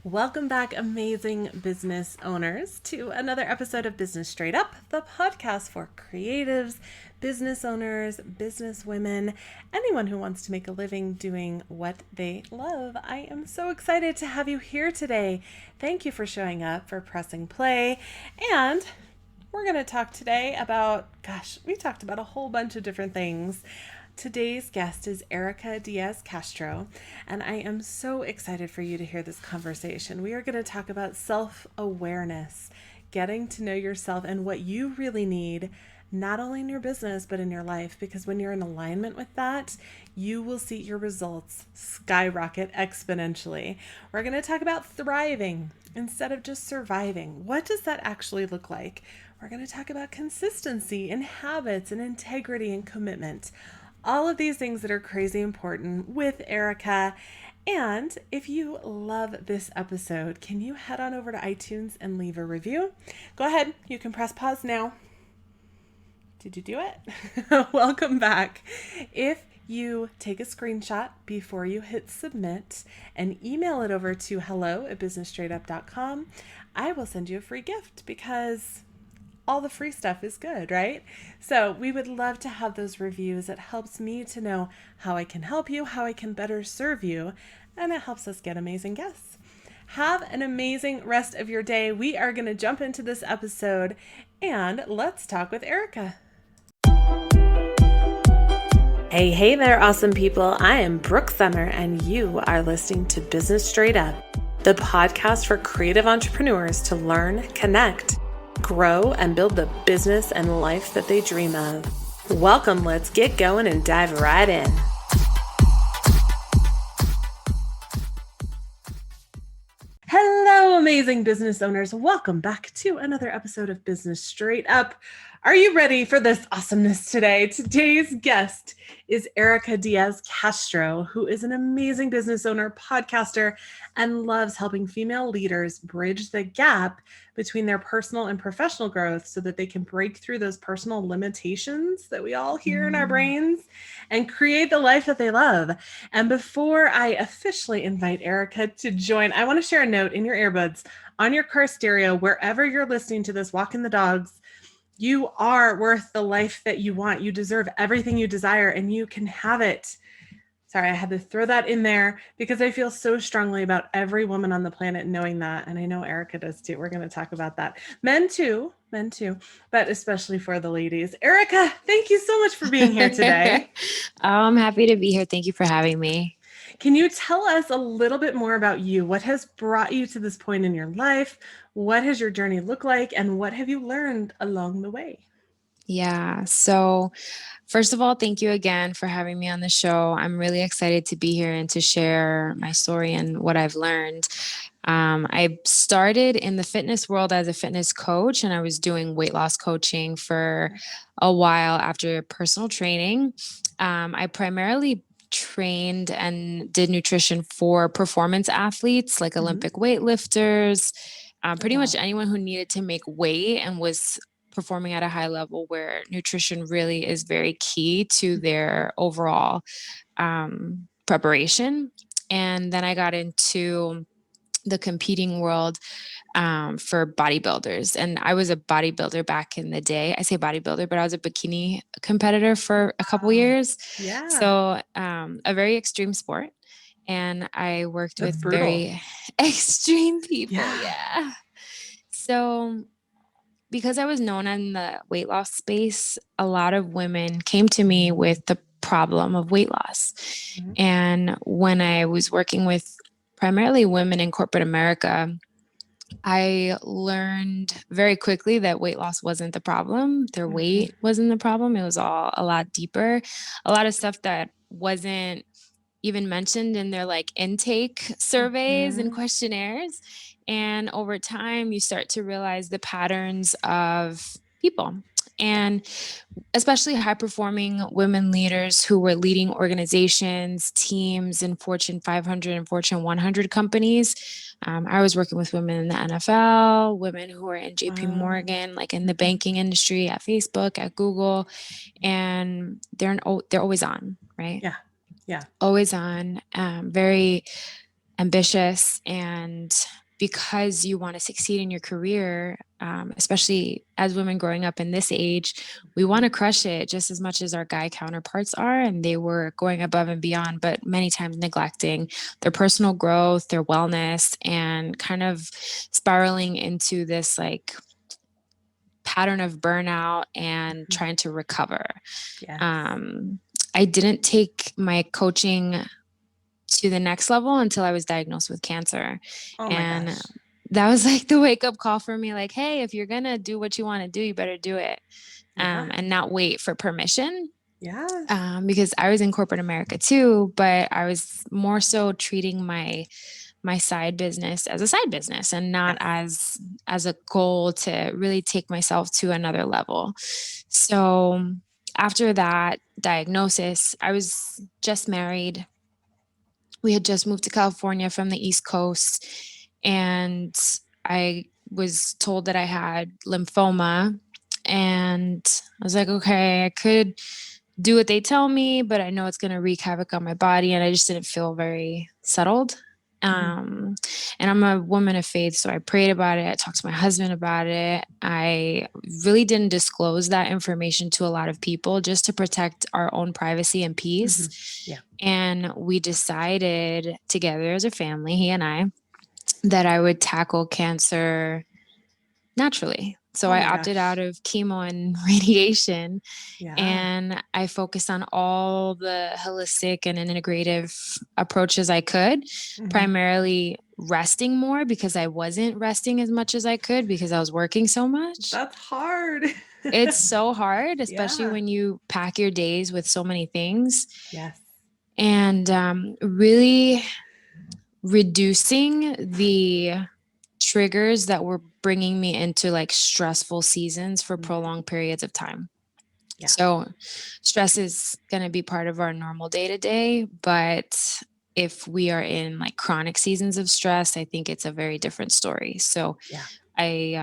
Welcome back, amazing business owners, to another episode of Business Straight Up, the podcast for creatives, business owners, business women, anyone who wants to make a living doing what they love. I am so excited to have you here today. Thank you for showing up, for pressing play, and we're going to talk today about, we talked about a whole bunch of different things. Today's guest is Erika Diaz Castro, and I am so excited for you to hear this conversation. We are going to talk about self-awareness, getting to know yourself and what you really need, not only in your business, but in your life, because when you're in alignment with that, you will see your results skyrocket exponentially. We're going to talk about thriving instead of just surviving. What does that actually look like? We're going to talk about consistency and habits and integrity and commitment. All of these things that are crazy important with Erika. And if you love this episode, can you head on over to iTunes and leave a review? Go ahead. You can press pause now. Did you do it? Welcome back. If you take a screenshot before you hit submit and email it over to hello@businessstraightup.com, I will send you a free gift because all the free stuff is good, right? So we would love to have those reviews. It helps me to know how I can help you, how I can better serve you, and it helps us get amazing guests. Have an amazing rest of your day. We are going to jump into this episode and let's talk with Erika. Hey there, awesome people. I am Brooke Summer, and you are listening to Business Straight Up, the podcast for creative entrepreneurs to learn, connect, grow, and build the business and life that they dream of. Welcome, let's get going and dive right in. Hello, amazing business owners. Welcome back to another episode of Business Straight Up. Are you ready for this awesomeness today? Today's guest is Erika Diaz Castro, who is an amazing business owner, podcaster, and loves helping female leaders bridge the gap between their personal and professional growth so that they can break through those personal limitations that we all hear in our brains and create the life that they love. And before I officially invite Erika to join, I want to share a note in your earbuds, on your car stereo, wherever you're listening to this, walking the dogs. You are worth the life that you want. You deserve everything you desire, and you can have it. Sorry, I had to throw that in there because I feel so strongly about every woman on the planet knowing that. And I know Erika does too. We're going to talk about that. Men too, but especially for the ladies. Erika, thank you so much for being here today. I'm happy to be here. Thank you for having me. Can you tell us a little bit more about you? What has brought you to this point in your life? What has your journey looked like? And what have you learned along the way? Yeah. So first of all, thank you again for having me on the show. I'm really excited to be here and to share my story and what I've learned. I started in the fitness world as a fitness coach, and I was doing weight loss coaching for a while after personal training. I primarily trained and did nutrition for performance athletes like Olympic weightlifters, pretty much anyone who needed to make weight and was performing at a high level where nutrition really is very key to their overall preparation. And then I got into the competing world for bodybuilders. And I was a bodybuilder back in the day. I say bodybuilder, but I was a bikini competitor for a couple years. Yeah. So a very extreme sport. And I worked with very extreme people. Yeah. So because I was known in the weight loss space, a lot of women came to me with the problem of weight loss. And when I was working with primarily women in corporate America, I learned very quickly that weight loss wasn't the problem. Their weight wasn't the problem. It was all a lot deeper. A lot of stuff that wasn't even mentioned in their like intake surveys and questionnaires. And over time, you start to realize the patterns of people. And especially high performing women leaders who were leading organizations, teams in Fortune 500 and Fortune 100 companies. I was working with women in the NFL, women who are in JP Morgan, like in the banking industry, at Facebook, at Google, and they're always on, right? Yeah. Always on, very ambitious, and because you want to succeed in your career, especially as women growing up in this age, we want to crush it just as much as our guy counterparts are. And they were going above and beyond, but many times neglecting their personal growth, their wellness, and kind of spiraling into this like pattern of burnout and trying to recover. Yes. I didn't take my coaching to the next level until I was diagnosed with cancer. Oh my And gosh. that was like the wake up call for me, like, hey, if you're going to do what you want to do, you better do it. Yeah. And not wait for permission. Yes. Because I was in corporate America too, but I was more so treating my side business as a side business and not as a goal to really take myself to another level. So after that diagnosis, I was just married. We had just moved to California from the East Coast, and I was told that I had lymphoma. And I was like, okay, I could do what they tell me, but I know it's going to wreak havoc on my body. And I just didn't feel very settled. And I'm a woman of faith, so I prayed about it. I talked to my husband about it. I really didn't disclose that information to a lot of people just to protect our own privacy and peace. Yeah. And we decided together as a family, he and I, that I would tackle cancer naturally. So I opted out of chemo and radiation. Yeah. And I focused on all the holistic and integrative approaches I could, primarily resting more because I wasn't resting as much as I could because I was working so much. That's hard. It's so hard, especially when you pack your days with so many things. Yes. And really reducing the triggers that were bringing me into like stressful seasons for prolonged periods of time. Yeah. So stress is going to be part of our normal day to day, but if we are in like chronic seasons of stress, I think it's a very different story. So I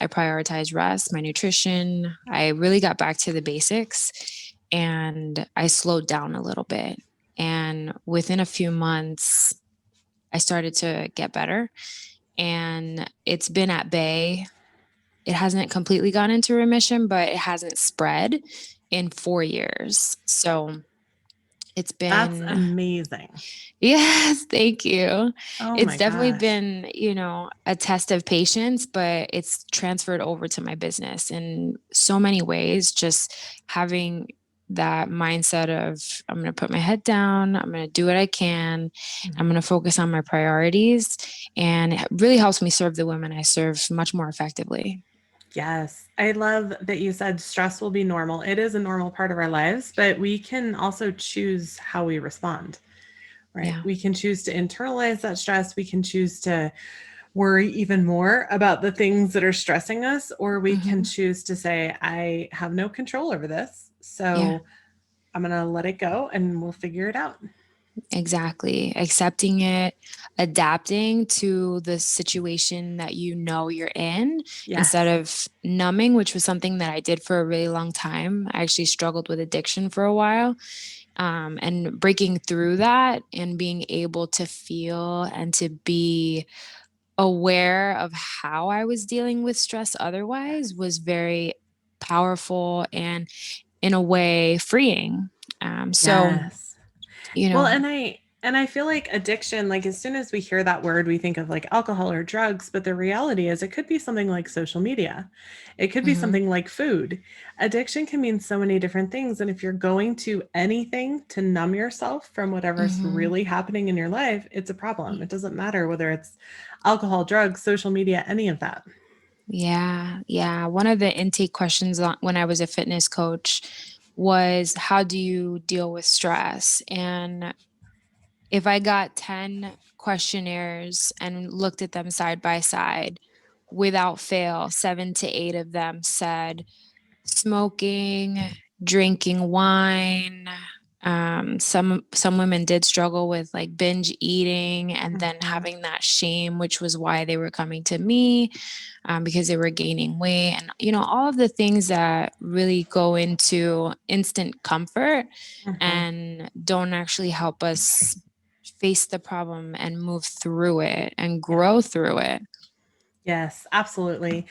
prioritize rest, my nutrition. I really got back to the basics, and I slowed down a little bit. And within a few months, I started to get better, and it's been at bay. It hasn't completely gone into remission, but it hasn't spread in 4 years. So it's been... That's amazing. Yes, thank you. It's definitely gosh. been, a test of patience, but it's transferred over to my business in so many ways. Just having that mindset of, I'm going to put my head down, I'm going to do what I can, I'm going to focus on my priorities. And it really helps me serve the women I serve much more effectively. Yes. I love that you said stress will be normal. It is a normal part of our lives, but we can also choose how we respond, right? Yeah. We can choose to internalize that stress. We can choose to worry even more about the things that are stressing us, or we can choose to say, I have no control over this. So I'm going to let it go and we'll figure it out. Exactly. Accepting it, adapting to the situation that you're in, instead of numbing, which was something that I did for a really long time. I actually struggled with addiction for a while. And breaking through that and being able to feel and to be aware of how I was dealing with stress otherwise was very powerful and, in a way, freeing. Well, and I feel like addiction, like as soon as we hear that word, we think of like alcohol or drugs, but the reality is it could be something like social media. It could be something like food. Addiction can mean so many different things. And if you're going to anything to numb yourself from whatever's really happening in your life, it's a problem. It doesn't matter whether it's alcohol, drugs, social media, any of that. Yeah. Yeah. One of the intake questions when I was a fitness coach was, how do you deal with stress? And if I got 10 questionnaires and looked at them side by side, without fail, 7 to 8 of them said smoking, drinking wine. Some women did struggle with like binge eating and then having that shame, which was why they were coming to me, because they were gaining weight, and all of the things that really go into instant comfort and don't actually help us face the problem and move through it and grow through it. Yes, absolutely.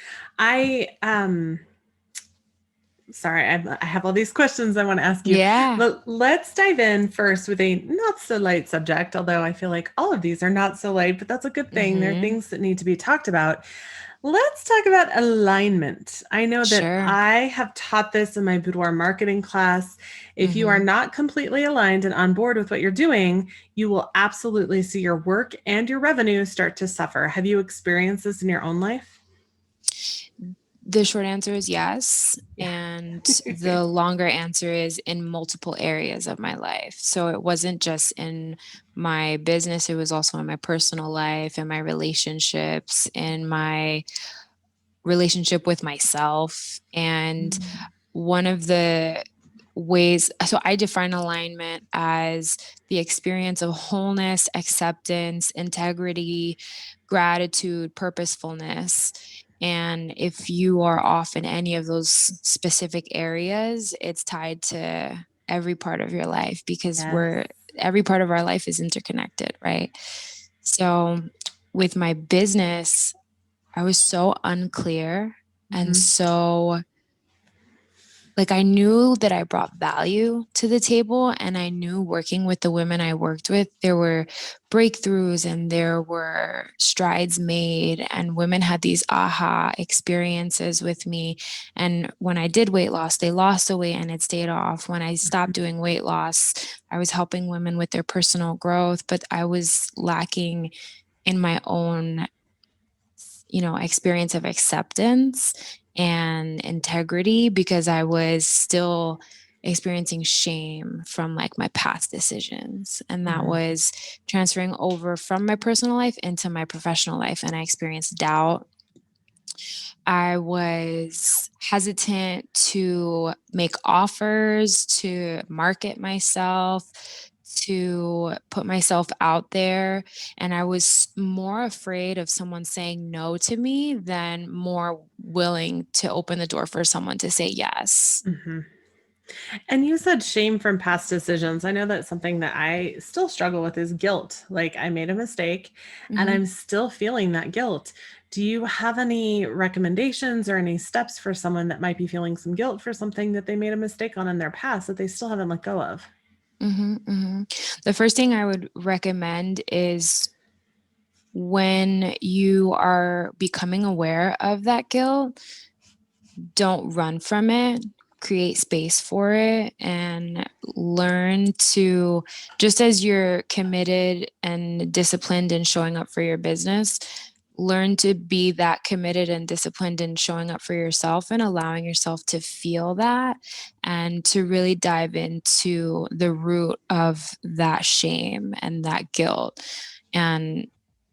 Sorry, I have all these questions I want to ask you. Yeah. Let's dive in first with a not so light subject, although I feel like all of these are not so light, but that's a good thing. There are things that need to be talked about. Let's talk about alignment. I know that Sure. I have taught this in my boudoir marketing class. If you are not completely aligned and on board with what you're doing, you will absolutely see your work and your revenue start to suffer. Have you experienced this in your own life? The short answer is yes. Yeah. And the longer answer is in multiple areas of my life. So it wasn't just in my business, it was also in my personal life, in my relationships, in my relationship with myself. And one of the ways, so I define alignment as the experience of wholeness, acceptance, integrity, gratitude, purposefulness. And if you are off in any of those specific areas, it's tied to every part of your life because Yes. every part of our life is interconnected, right? So with my business, I was so unclear and so like I knew that I brought value to the table, and I knew working with the women I worked with, there were breakthroughs and there were strides made, and women had these aha experiences with me. And when I did weight loss, they lost the weight and it stayed off. When I stopped doing weight loss, I was helping women with their personal growth, but I was lacking in my own experience of acceptance and integrity because I was still experiencing shame from like my past decisions. And that was transferring over from my personal life into my professional life. And I experienced doubt. I was hesitant to make offers, to market myself, to put myself out there. And I was more afraid of someone saying no to me than more willing to open the door for someone to say yes. Mm-hmm. And you said shame from past decisions. I know that's something that I still struggle with is guilt. Like I made a mistake and Mm-hmm. I'm still feeling that guilt. Do you have any recommendations or any steps for someone that might be feeling some guilt for something that they made a mistake on in their past that they still haven't let go of? Mm-hmm. Mm-hmm. The first thing I would recommend is when you are becoming aware of that guilt, don't run from it. Create space for it and learn to, just as you're committed and disciplined in showing up for your business, learn to be that committed and disciplined in showing up for yourself and allowing yourself to feel that and to really dive into the root of that shame and that guilt. And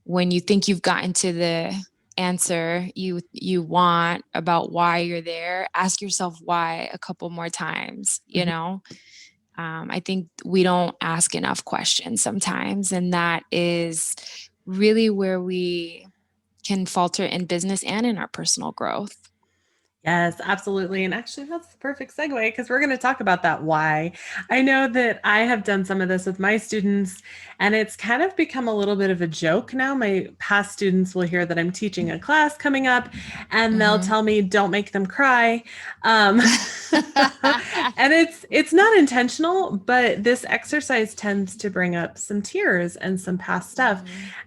when you think you've gotten to the answer you want about why you're there, ask yourself why a couple more times. I think we don't ask enough questions sometimes, and that is really where we can falter in business and in our personal growth. Yes, absolutely. And actually, that's the perfect segue because we're going to talk about that why. I know that I have done some of this with my students, and it's kind of become a little bit of a joke now. My past students will hear that I'm teaching a class coming up, and they'll tell me, "Don't make them cry." Um, and it's not intentional, but this exercise tends to bring up some tears and some past stuff.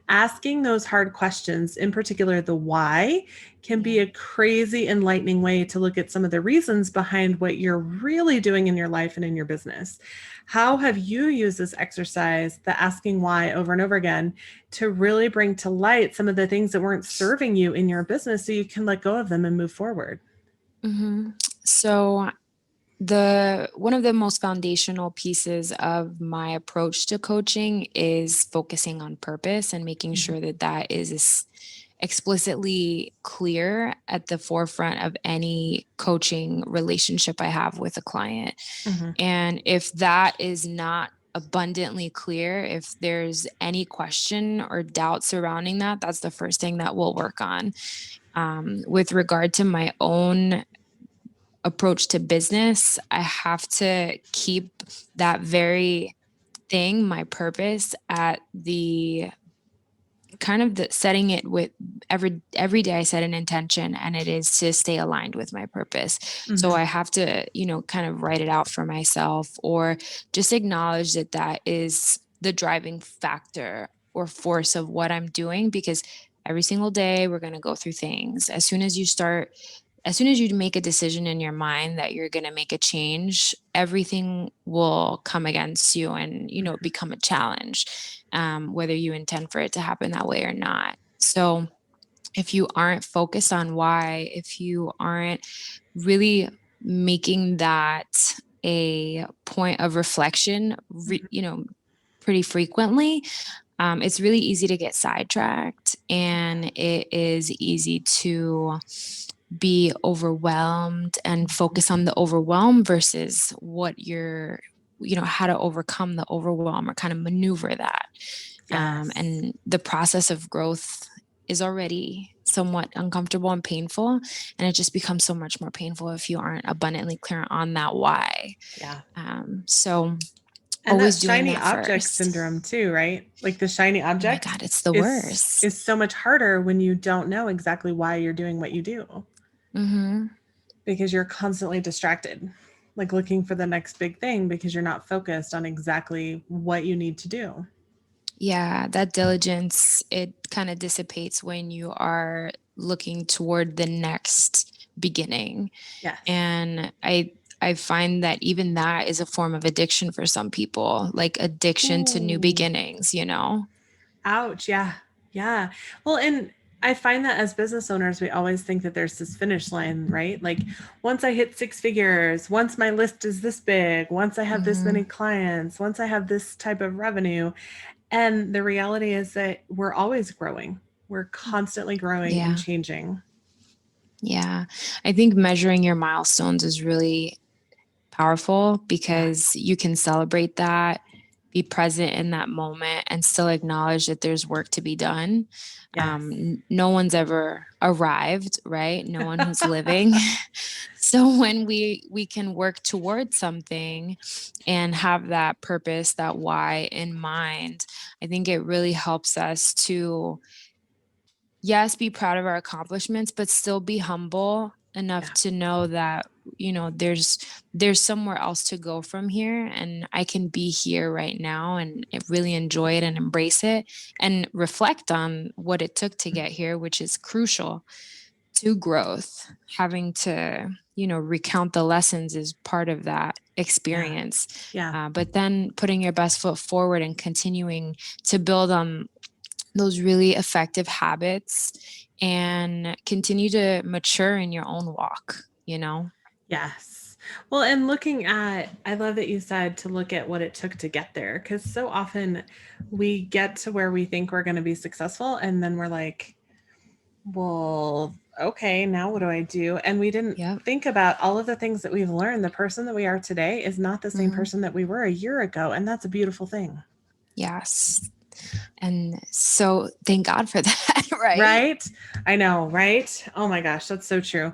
Asking those hard questions, in particular the why, can be a crazy enlightening way to look at some of the reasons behind what you're really doing in your life and in your business. How have you used this exercise, the asking why over and over again, to really bring to light some of the things that weren't serving you in your business so you can let go of them and move forward? So the one of the most foundational pieces of my approach to coaching is focusing on purpose and making sure that that is explicitly clear at the forefront of any coaching relationship I have with a client. Mhm. And if that is not abundantly clear, if there's any question or doubt surrounding that, that's the first thing that we'll work on. With regard to my own approach to business, I have to keep that very thing, my purpose, at the kind of the setting it with every day I set an intention, and it is to stay aligned with my purpose. So Mm-hmm. I have to, kind of write it out for myself, or just acknowledge that that is the driving factor or force of what I'm doing, because every single day we're going to go through things. As soon as you make a decision in your mind that you're going to make a change, everything will come against you and, become a challenge, whether you intend for it to happen that way or not. So if you aren't focused on why, if you aren't really making that a point of reflection, Mm-hmm. pretty frequently, it's really easy to get sidetracked, and it is easy to be overwhelmed and Mm-hmm. focus on the overwhelm versus what you're, how to overcome the overwhelm or kind of maneuver that. Yes. And the process of growth is already somewhat uncomfortable and painful. And it just becomes so much more painful if you aren't abundantly clear on that why. Yeah. So And that always doing shiny that object first. syndrome too, right? Like the shiny Oh my object God, it's the is worst. so much harder when you don't know exactly why you're doing what you do, Hmm. because you're constantly distracted, like looking for the next big thing because you're not focused on exactly what you need to do. Yeah, that diligence, it kind of dissipates when you are looking toward the next beginning. Yes. And I find that even that is a form of addiction for some people, like addiction to new Ooh. beginnings. Ouch. Yeah. Yeah. Well, and I find that as business owners, we always think that there's this finish line, right? Like, once I hit six figures, once my list is this big, once I have this many Hmm. clients, once I have this type of revenue. And the reality is that we're always growing, we're constantly growing and Yeah. changing. Yeah. I think measuring your milestones is really powerful, Yeah. because you can celebrate that, be present in that moment, and still acknowledge that there's work to be done. Yes. No one's ever arrived, right? No one who's living. So when we can work towards something and have that purpose, that why in mind, I think it really helps us to, yes, be proud of our accomplishments, but still be humble enough Yeah. to know that, there's somewhere else to go from here, and I can be here right now and really enjoy it and embrace it and reflect on what it took to get here, which is crucial to growth. Having to, recount the lessons is part of that Yeah. experience. Yeah. But then putting your best foot forward and continuing to build on those really effective habits and continue to mature in your own walk. Yes. Well, and looking at, I love that you said to look at what it took to get there, because so often we get to where we think we're going to be successful. And then we're like, well, okay, now what do I do? And we didn't Yep. think about all of the things that we've learned. The person that we are today is not the same Hmm. person that we were a year ago. And that's a beautiful thing. Yes. And so thank God for that, right? Right? I know, right? Oh my gosh, that's so true.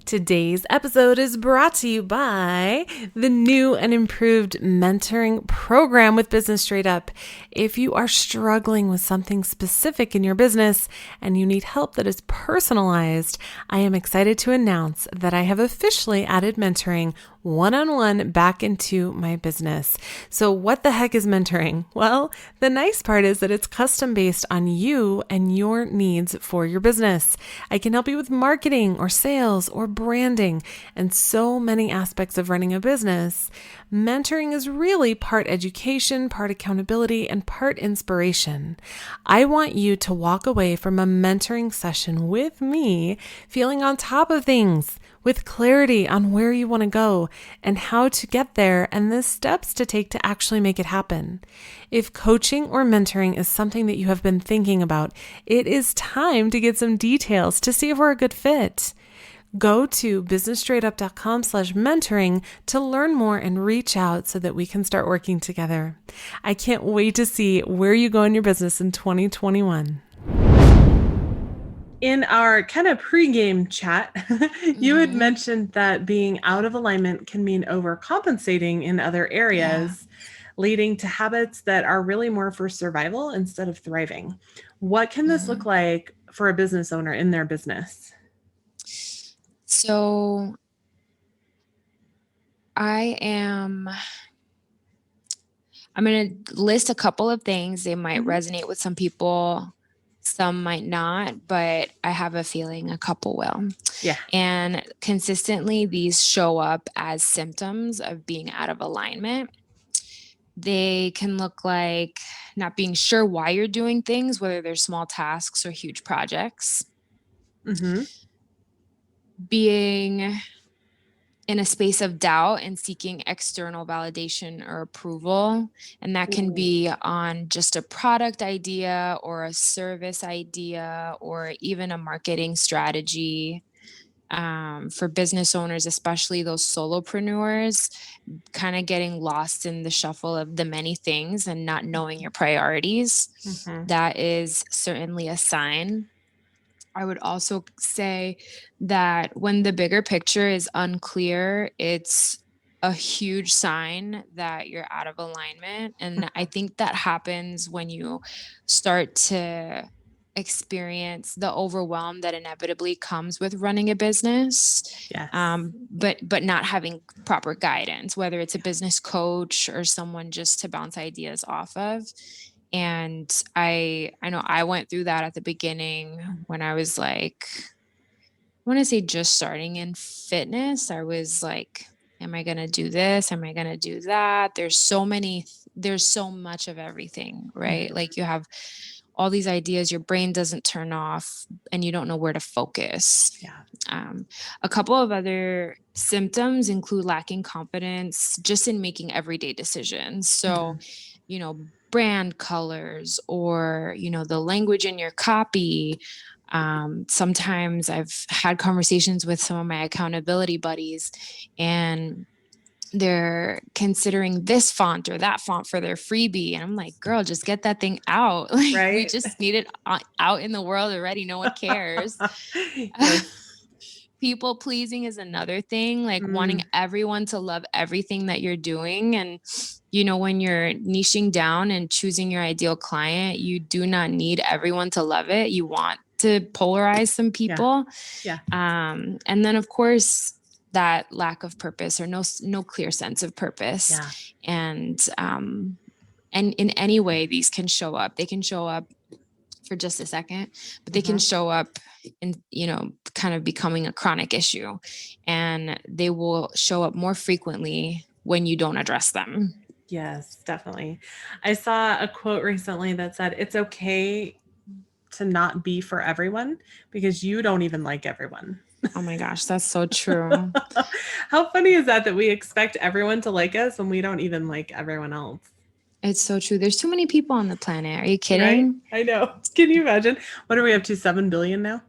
Today's episode is brought to you by the new and improved mentoring program with Business Straight Up. If you are struggling with something specific in your business and you need help that is personalized, I am excited to announce that I have officially added mentoring one-on-one back into my business. So what the heck is mentoring? Well, the nice part is that it's custom based on you and your needs for your business. I can help you with marketing or sales or branding and so many aspects of running a business. Mentoring is really part education, part accountability, and part inspiration. I want you to walk away from a mentoring session with me feeling on top of things, with clarity on where you want to go and how to get there and the steps to take to actually make it happen. If coaching or mentoring is something that you have been thinking about, it is time to get some details to see if we're a good fit. Go to businessstraightup.com/mentoring to learn more and reach out so that we can start working together. I can't wait to see where you go in your business in 2021. In our kind of pregame chat, you had Mm-hmm. mentioned that being out of alignment can mean overcompensating in other Yeah. areas, leading to habits that are really more for survival instead of thriving. What can this look Mm-hmm. like for a business owner in their business? So I am I'm going to list a couple of things. They might Mm-hmm. resonate with some people, some might not, but I have a feeling a couple will. Yeah. And consistently, these show up as symptoms of being out of alignment. They can look like not being sure why you're doing things, whether they're small tasks or huge projects, Mm-hmm. being in a space of doubt and seeking external validation or approval. And that can Ooh. be on just a product idea or a service idea or even a marketing strategy. For business owners, especially those solopreneurs, kind of getting lost in the shuffle of the many things and not knowing your priorities. Mm-hmm. That is certainly a sign. I would also say that when the bigger picture is unclear, it's a huge sign that you're out of alignment. And I think that happens when you start to experience the overwhelm that inevitably comes with running a business, Yes. but not having proper guidance, whether it's a business coach or someone just to bounce ideas off of. And I know I went through that at the beginning when I was like, I want to say just starting in fitness. I was like, am I going to do this? Am I going to do that? There's so much of everything, right? Mm-hmm. Like you have all these ideas, your brain doesn't turn off and you don't know where to focus. Yeah. Um, a couple of other symptoms include lacking confidence just in making everyday decisions. Mm-hmm. So, brand colors or, the language in your copy. Sometimes I've had conversations with some of my accountability buddies and they're considering this font or that font for their freebie. And I'm like, girl, just get that thing out. Like, we Right? just need it out in the world already. No one cares. Yes. People pleasing is another thing, like wanting Mm. everyone to love everything that you're doing. And, when you're niching down and choosing your ideal client, you do not need everyone to love it. You want to polarize some Yeah. people. Yeah. And then, of course, that lack of purpose or no clear sense of purpose. Yeah. And in any way, these can show up. They can show up for just a second, but they can Mm-hmm. show up in, kind of becoming a chronic issue. And they will show up more frequently when you don't address them. Yes, definitely. I saw a quote recently that said, it's okay to not be for everyone because you don't even like everyone. Oh my gosh, that's so true. How funny is that we expect everyone to like us when we don't even like everyone else? It's so true. There's too many people on the planet. Are you Right? kidding? I know. Can you imagine? What are we up to? 7 billion now?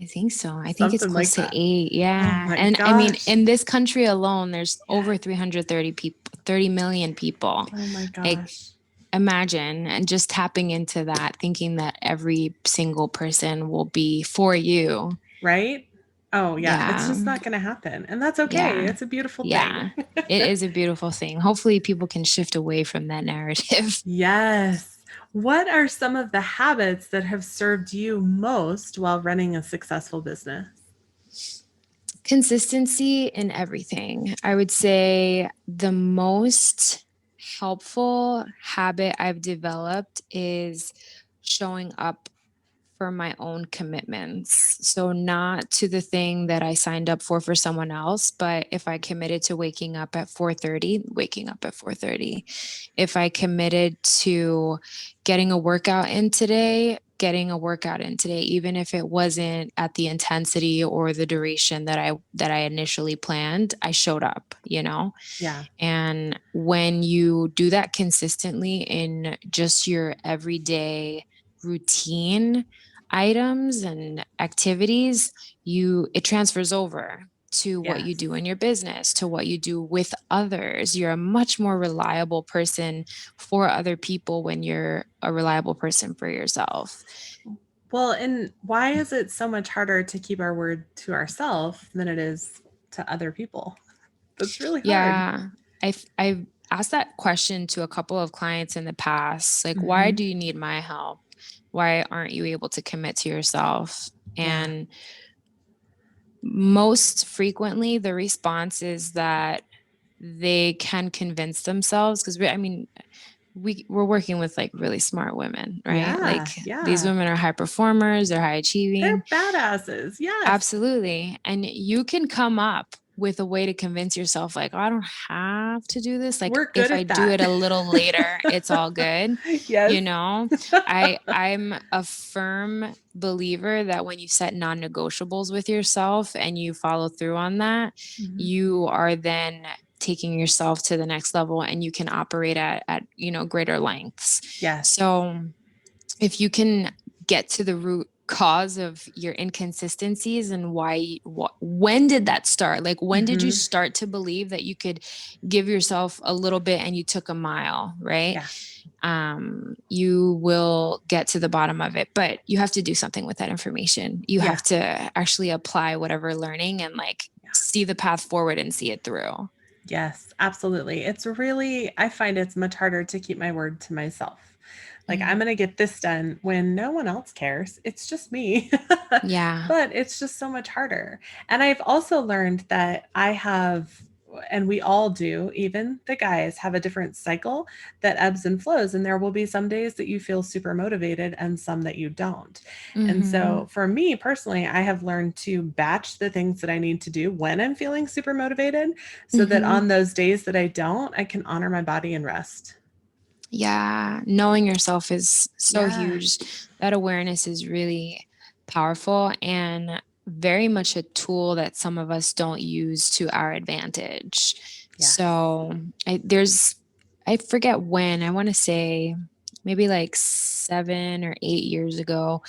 I think so. I think it's Something close like to that. 8. Oh Yeah. my And I mean, gosh. in this country alone, there's Yeah. over 330 people, 30 million people. Oh my Like, gosh. imagine and just tapping into that, thinking that every single person will be for you. Right? Oh, yeah. It's Yeah. just not going to happen. And that's okay. Yeah. It's a beautiful thing. Yeah. It is a beautiful thing. Hopefully people can shift away from that narrative. Yes. What are some of the habits that have served you most while running a successful business? Consistency in everything. I would say the most helpful habit I've developed is showing up for my own commitments. So not to the thing that I signed up for someone else, but if I committed to waking up at 4:30, waking up at 4:30. If I committed to getting a workout in today, getting a workout in today, even if it wasn't at the intensity or the duration that I initially planned, I showed up. Yeah. And when you do that consistently in just your everyday routine items and activities, it transfers over to what you Yes. do in your business, to what you do with others. You're a much more reliable person for other people when you're a reliable person for yourself. Well, and why is it so much harder to keep our word to ourselves than it is to other people? That's really hard. Yeah. I've asked that question to a couple of clients in the past. Like, why Hmm. do you need my help? Why aren't you able to commit to yourself? Yeah. And most frequently, the response is that they can convince themselves because I mean, we're working with like really smart women, right? Like Yeah. these Yeah. women are high performers, they're high They're achieving. badasses. Yes. Absolutely. And you can come up with a way to convince yourself, like, oh, I don't have to do this. Like, We're good if I at do that. it a little later, it's all good. Yes. You know, I'm a firm believer that when you set non-negotiables with yourself and you follow through on that, Hmm. you are then taking yourself to the next level and you can operate at greater lengths. Yes. So if you can get to the root cause of your inconsistencies and when did that start? Like, when did you Hmm. start to believe that you could give yourself a little bit and you took a mile, right? Yeah. You will get to the bottom of it, but you have to do something with that information. You Yeah. have to actually apply whatever learning and like see the path forward and see it through. Yes, absolutely. It's really, I find it's much harder to keep my word to myself. Like, I'm Mm. going to get this done when no one else cares. It's just me. Yeah. But it's just so much harder. And I've also learned that I have, and we all do, even the guys have a different cycle that ebbs and flows. And there will be some days that you feel super motivated and some that you don't. And Hmm. so for me personally, I have learned to batch the things that I need to do when I'm feeling super motivated so that Hmm. on those days that I don't, I can honor my body and rest. Yeah, knowing yourself is so Yeah. huge. That awareness is really powerful and very much a tool that some of us don't use to our advantage. Yes. So, I forget when, I want to say maybe like 7 or 8 years ago,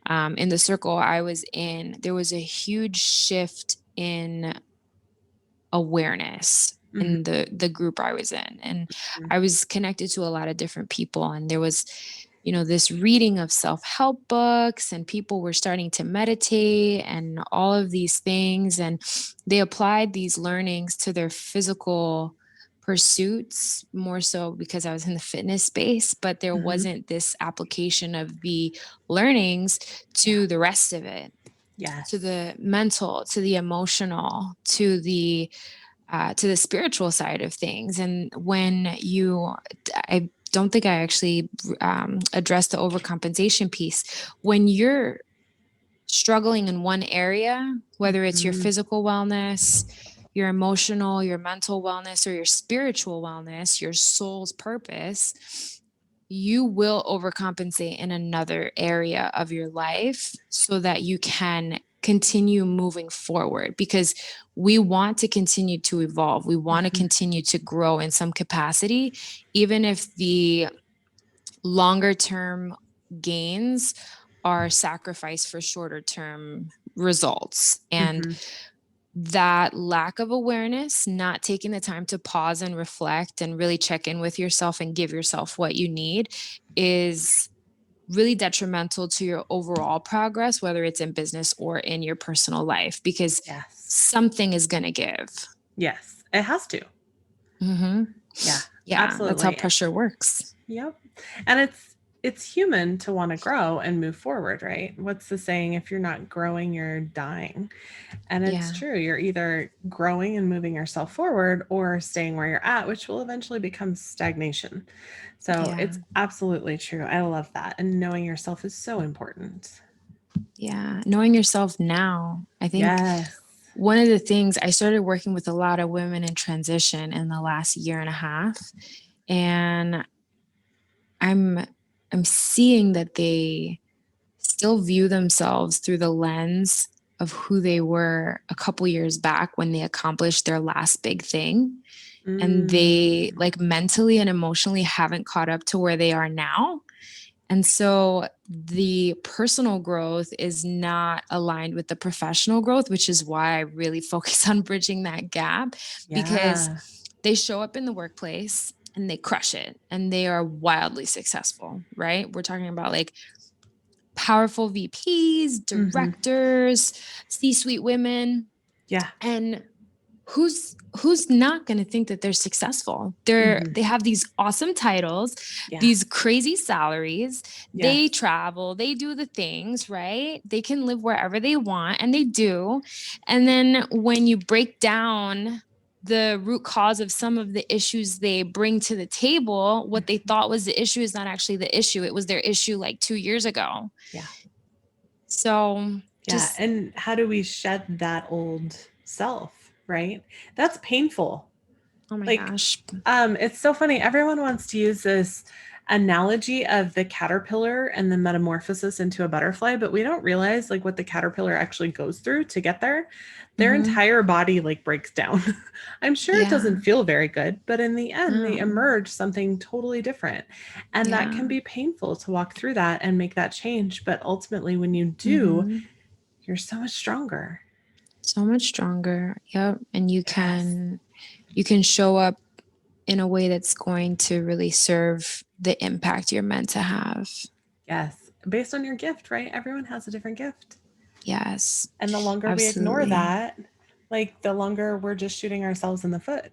in the circle I was in, there was a huge shift in awareness Mhm. in the group I was in. And I was connected to a lot of different people and there was this reading of self-help books and people were starting to meditate and all of these things and they applied these learnings to their physical pursuits more so because I was in the fitness space, but there Mhm. wasn't this application of the learnings Yeah. to the rest of it, to Yes. the mental, to the emotional, to the spiritual side of things. And I don't think I actually addressed the overcompensation piece. When you're struggling in one area, whether it's your Mhm. physical wellness, your emotional, your mental wellness, or your spiritual wellness, your soul's purpose, you will overcompensate in another area of your life so that you can continue moving forward because we want to continue to evolve. We want to Mhm. continue to grow in some capacity, even if the longer term gains are sacrificed for shorter term results. And Mhm. that lack of awareness, not taking the time to pause and reflect and really check in with yourself and give yourself what you need is really detrimental to your overall progress, whether it's in business or in your personal life, because Yes. something is going to give. Yes. It has to. Hmm. Yeah. Yeah, that's how Absolutely. pressure works. Yep. And it's human to want to grow and move forward, right? What's the saying? If you're not growing, you're dying. And it's Yeah. true. You're either growing and moving yourself forward or staying where you're at, which will eventually become stagnation. So Yeah. it's absolutely true. I love that. And knowing yourself is so important. Yeah. Knowing yourself now. I think Yes. one of the things I started working with a lot of women in transition in the last year and a half, and I'm I'm seeing that they still view themselves through the lens of who they were a couple years back when they accomplished their last big thing. And they Mm. like mentally and emotionally haven't caught up to where they are now. And so the personal growth is not aligned with the professional growth, which is why I really focus on bridging that gap because Yeah. they show up in the workplace and they crush it and they are wildly successful, right? We're talking about like powerful VPs, directors, C-suite women. Yeah. And who's not going to think that they're successful? They have these awesome titles, these crazy salaries. They travel, they do the things, right? They can live wherever they want, and they do. And then when you break down the root cause of some of the issues they bring to the table, what they thought was the issue is not actually the issue. It was their issue like 2 years ago. Yeah. So just, and how do we shed that old self, right? That's painful. Oh my gosh. It's so funny. Everyone wants to use this analogy of the caterpillar and the metamorphosis into a butterfly, but we don't realize like what the caterpillar actually goes through to get there. Their entire body like breaks down. I'm sure it doesn't feel very good, but in the end, they emerge something totally different. And that can be painful to walk through that and make that change. But ultimately, when you do, you're so much stronger. So much stronger. Yep. And you can show up in a way that's going to really serve the impact you're meant to have. Yes. Based on your gift, right? Everyone has a different gift. Yes. And the longer we ignore that, like the longer we're just shooting ourselves in the foot.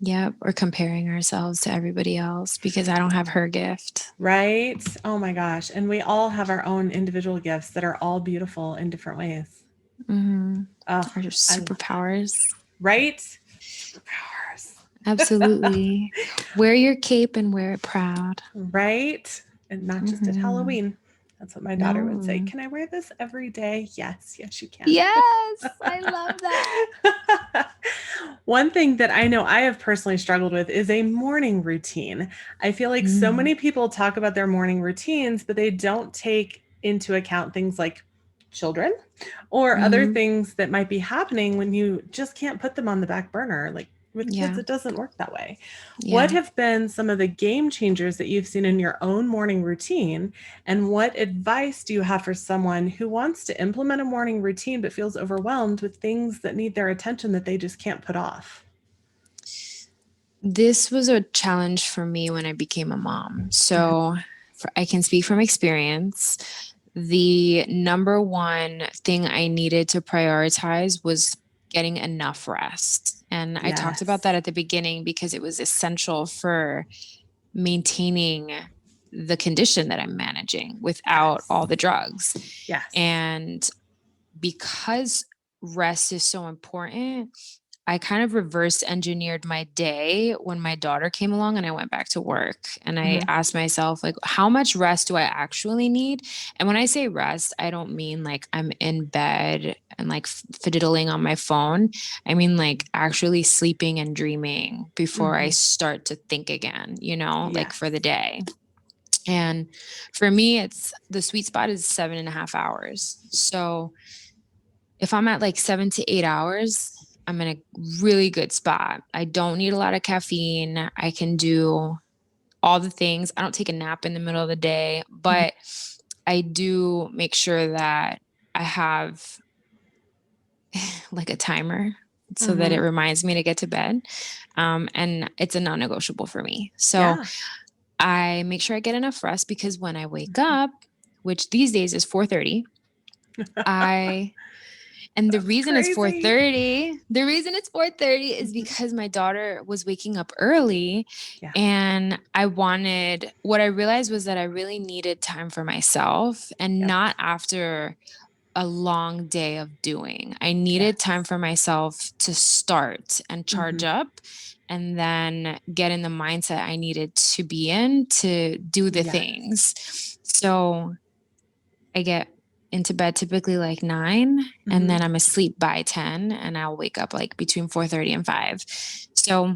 Yep. Or comparing ourselves to everybody else because I don't have her gift. Right? Oh my gosh. And we all have our own individual gifts that are all beautiful in different ways. Our superpowers. Right? Superpowers. Absolutely. Wear your cape and wear it proud. Right? And not just at Halloween. That's what my daughter would say. Can I wear this every day? Yes, you can. Yes, I love that. One thing that I know I have personally struggled with is a morning routine. I feel like so many people talk about their morning routines, but they don't take into account things like children or other things that might be happening when you just can't put them on the back burner. Like with kids, it doesn't work that way. What have been some of the game changers that you've seen in your own morning routine? And what advice do you have for someone who wants to implement a morning routine but feels overwhelmed with things that need their attention that they just can't put off? This was a challenge for me when I became a mom. So I can speak from experience. The number one thing I needed to prioritize was getting enough rest. And I talked about that at the beginning because it was essential for maintaining the condition that I'm managing without all the drugs. Yes. And because rest is so important, I kind of reverse engineered my day when my daughter came along and I went back to work. And I asked myself, like, how much rest do I actually need? And when I say rest, I don't mean like I'm in bed and like fiddling on my phone. I mean like actually sleeping and dreaming before I start to think again, like for the day. And for me, it's the sweet spot is 7.5 hours. So if I'm at like 7 to 8 hours, I'm in a really good spot. I don't need a lot of caffeine. I can do all the things. I don't take a nap in the middle of the day, but I do make sure that I have like a timer so that it reminds me to get to bed. And it's a non-negotiable for me. So I make sure I get enough rest because when I wake up, which these days is 4:30, and the reason it's 4:30 is because my daughter was waking up early and what I realized was that I really needed time for myself and not after a long day of doing. I needed time for myself to start and charge up and then get in the mindset I needed to be in to do the things. So I get into bed typically like 9 and then I'm asleep by 10 and I'll wake up like between 4:30 and 5. So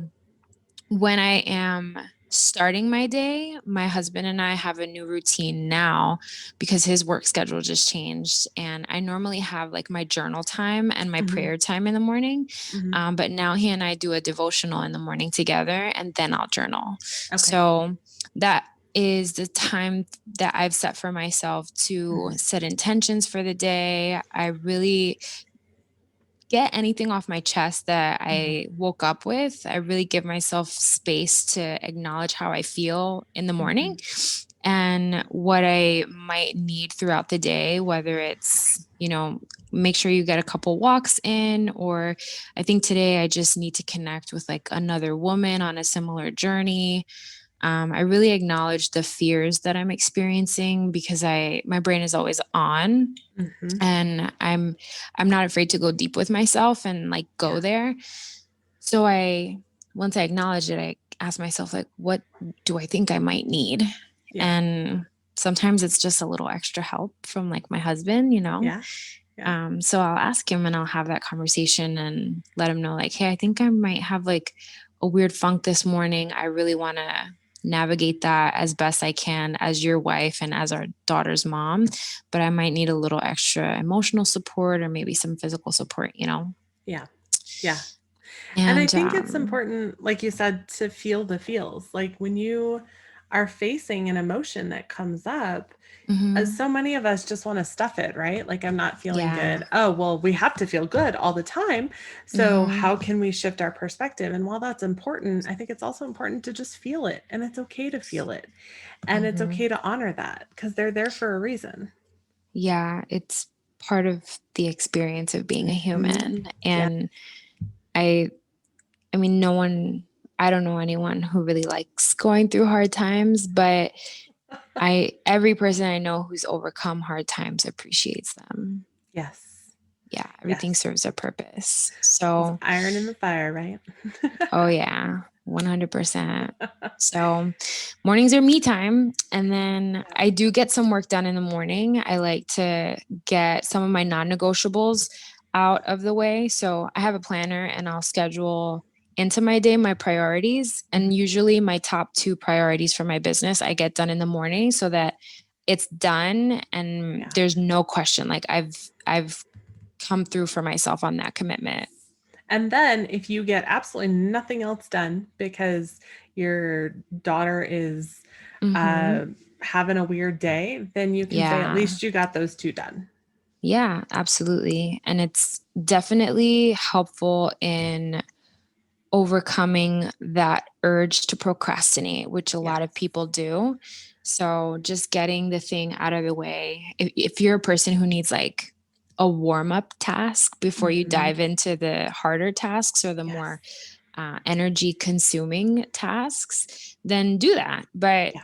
when I am starting my day, my husband and I have a new routine now because his work schedule just changed. And I normally have like my journal time and my prayer time in the morning. But now he and I do a devotional in the morning together and then I'll journal. So that is the time that I've set for myself to set intentions for the day. I really get anything off my chest that I woke up with. I really give myself space to acknowledge how I feel in the morning. and what I might need throughout the day, whether it's, make sure you get a couple walks in, or I think today I just need to connect with like another woman on a similar journey. I really acknowledge the fears that I'm experiencing because my brain is always on, Mm-hmm. and I'm not afraid to go deep with myself and like go Yeah. there. So once I acknowledge it, I ask myself, like, what do I think I might need? Yeah. And sometimes it's just a little extra help from like my husband. Yeah. Yeah. So I'll ask him and I'll have that conversation and let him know, like, hey, I think I might have like a weird funk this morning. I really want to navigate that as best I can as your wife and as our daughter's mom, but I might need a little extra emotional support or maybe some physical support. Yeah. Yeah. And I And think it's important, like you said, to feel the feels. Like when you are facing an emotion that comes up, mhm, so many of us just want to stuff it, right? Like, I'm not feeling yeah. good. Oh, well, we have to feel good all the time. So, Mhm. how can we shift our perspective? And while that's important, I think it's also important to just feel it. And it's okay to feel it. And it's Mhm. okay to honor that because they're there for a reason. Yeah, it's part of the experience of being a Mm-hmm. human. Yeah. And I I mean, I don't know anyone who really likes going through hard times, but every person I know who's overcome hard times appreciates them. Yes. Yeah, everything Yes. serves a purpose. There's So, iron in the fire, right? oh yeah, 100%. So, mornings are me time, and then Yeah. I do get some work done in the morning. I like to get some of my non-negotiables out of the way. So, I have a planner and I'll schedule into my day my priorities, and Mhm. usually my top 2 priorities for my business I get done in the morning so that it's done and Yeah. there's no question. Like I've come through for myself on that commitment. And then if you get absolutely nothing else done because your daughter is uh, Mhm. having a weird day, then you can say at Yeah. least you got those two done. Yeah, absolutely. And it's definitely helpful in overcoming that urge to procrastinate, which a lot of Yes. people do. So just getting the thing out of the way. If you're a person who needs like a warm up task before you Hmm. dive into the harder tasks or the Yes. more energy consuming tasks, then do that. But Yeah.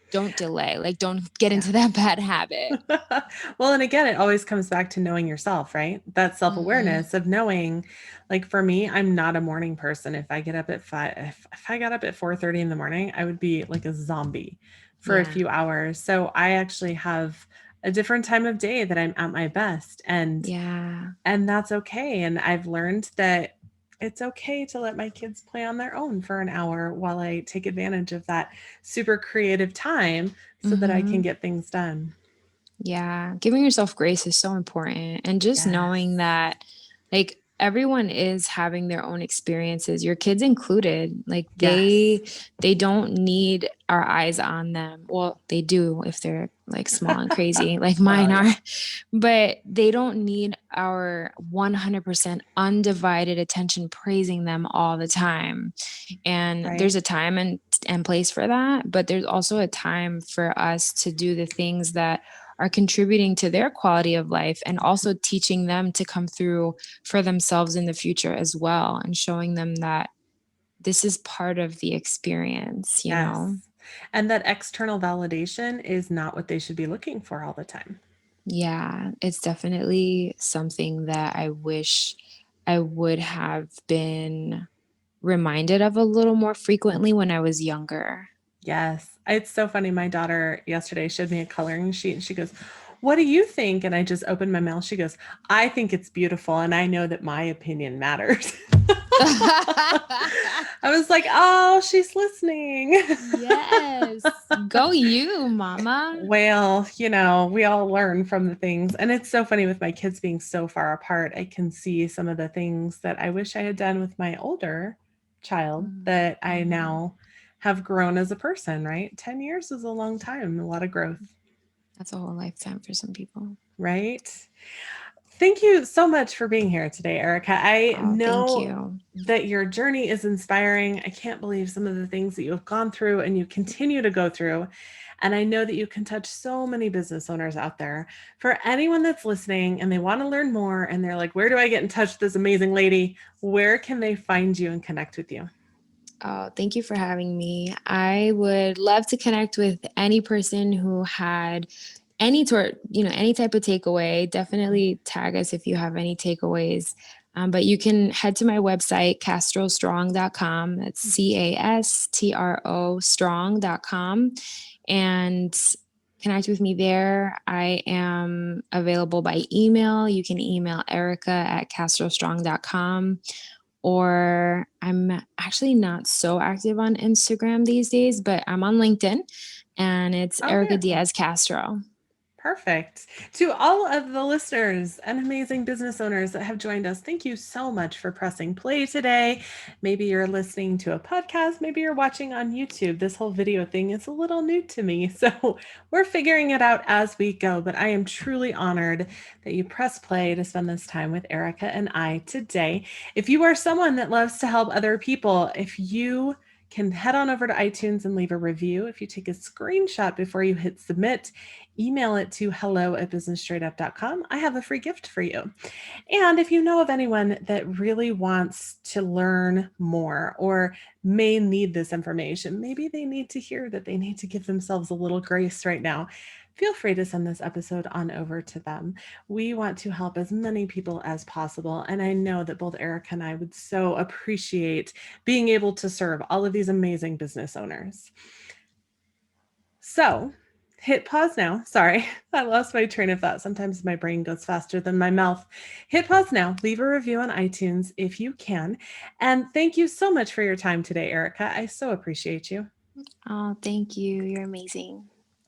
don't delay, like, don't get Yeah. into that bad habit. Well, and again, it always comes back to knowing yourself, right? That self Hmm. awareness of knowing, like for me, I'm not a morning person. If I get up at 5, if I got up at 4:30 in the morning, I would be like a zombie for a Yeah. few hours. So I actually have a different time of day that I'm at my best, Yeah. and that's okay. And I've learned that it's okay to let my kids play on their own for an hour while I take advantage of that super creative time so that I can Mhm. get things done. Yeah, giving yourself grace is so important, and just knowing Yes. that, like, everyone is having their own experiences, your kids included. Like, Yes. they don't need our eyes on them. Well, they do if they're, like, small and crazy like mine Well, are, yeah. but they don't need our 100% undivided attention praising them all the time. And Right. there's a time and place for that, but there's also a time for us to do the things that are contributing to their quality of life and also teaching them to come through for themselves in the future as well, and showing them that this is part of the experience. Yes. And that external validation is not what they should be looking for all the time. Yeah, it's definitely something that I wish I would have been reminded of a little more frequently when I was younger. Yes. It's so funny. My daughter yesterday showed me a coloring sheet and she goes, "What do you think?" And I just opened my mouth. She goes, "I think it's beautiful. And I know that my opinion matters." I was like, "Oh, she's listening." Yes. Go you, mama. Well, we all learn from the things. And it's so funny with my kids being so far apart. I can see some of the things that I wish I had done with my older child that I Mhm. now have grown as a person, right? 10 years is a long time, a lot of growth, That's a whole lifetime for some people. right? Thank you so much for being here today, Erika. I Oh, thank know you. that your journey is inspiring. I can't believe some of the things that you have gone through and you continue to go through. And I know that you can touch so many business owners out there. For anyone that's listening and they want to learn more and they're like, where do I get in touch with this amazing lady? Where can they find you and connect with you? Oh, thank you for having me. I would love to connect with any person who had any any type of takeaway. Definitely tag us if you have any takeaways. But you can head to my website, castrostrong.com. That's CASTRO strong.com, and connect with me there. I am available by email. You can email Erika at castrostrong.com. Or I'm actually not so active on Instagram these days, but I'm on LinkedIn, and it's Erika Okay. Diaz Castro. Perfect. To all of the listeners and amazing business owners that have joined us, thank you so much for pressing play today. Maybe you're listening to a podcast, maybe you're watching on YouTube. This whole video thing is a little new to me, so we're figuring it out as we go, but I am truly honored that you press play to spend this time with Erika and I today. If you are someone that loves to help other people, if you can head on over to iTunes and leave a review. If you take a screenshot before you hit submit, email it to hello@businessstraightup.com. I have a free gift for you. And if you know of anyone that really wants to learn more or may need this information, maybe they need to hear that they need to give themselves a little grace right now, feel free to send this episode on over to them. We want to help as many people as possible. And I know that both Erika and I would so appreciate being able to serve all of these amazing business owners. So hit pause now. Sorry, I lost my train of thought. Sometimes my brain goes faster than my mouth. Hit pause now. Leave a review on iTunes if you can. And thank you so much for your time today, Erika. I so appreciate you. Oh, thank you. You're amazing.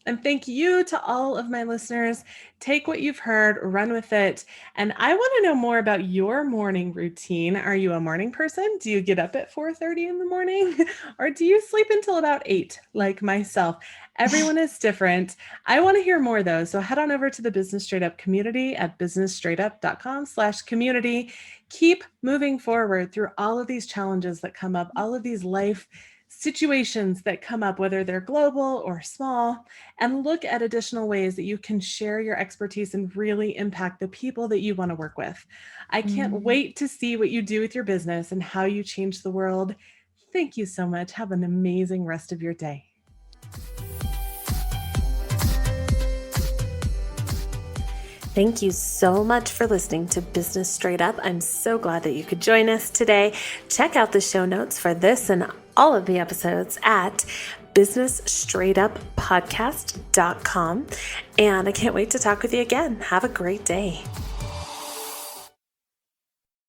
And thank you to all of my listeners. Take what you've heard, run with it. And I want to know more about your morning routine. Are you a morning person? Do you get up at 4:30 in the morning? Or do you sleep until about 8, like myself? Everyone is different. I want to hear more though. So head on over to the Business Straight Up community at businessstraightup.com/community. Keep moving forward through all of these challenges that come up, all of these life situations that come up, whether they're global or small, and look at additional ways that you can share your expertise and really impact the people that you want to work with. I can't wait to see what you do with your business and how you change the world. Thank you so much. Have an amazing rest of your day. Thank you so much for listening to Business Straight Up. I'm so glad that you could join us today. Check out the show notes for this and all of the episodes at businessstraightuppodcast.com. And I can't wait to talk with you again. Have a great day.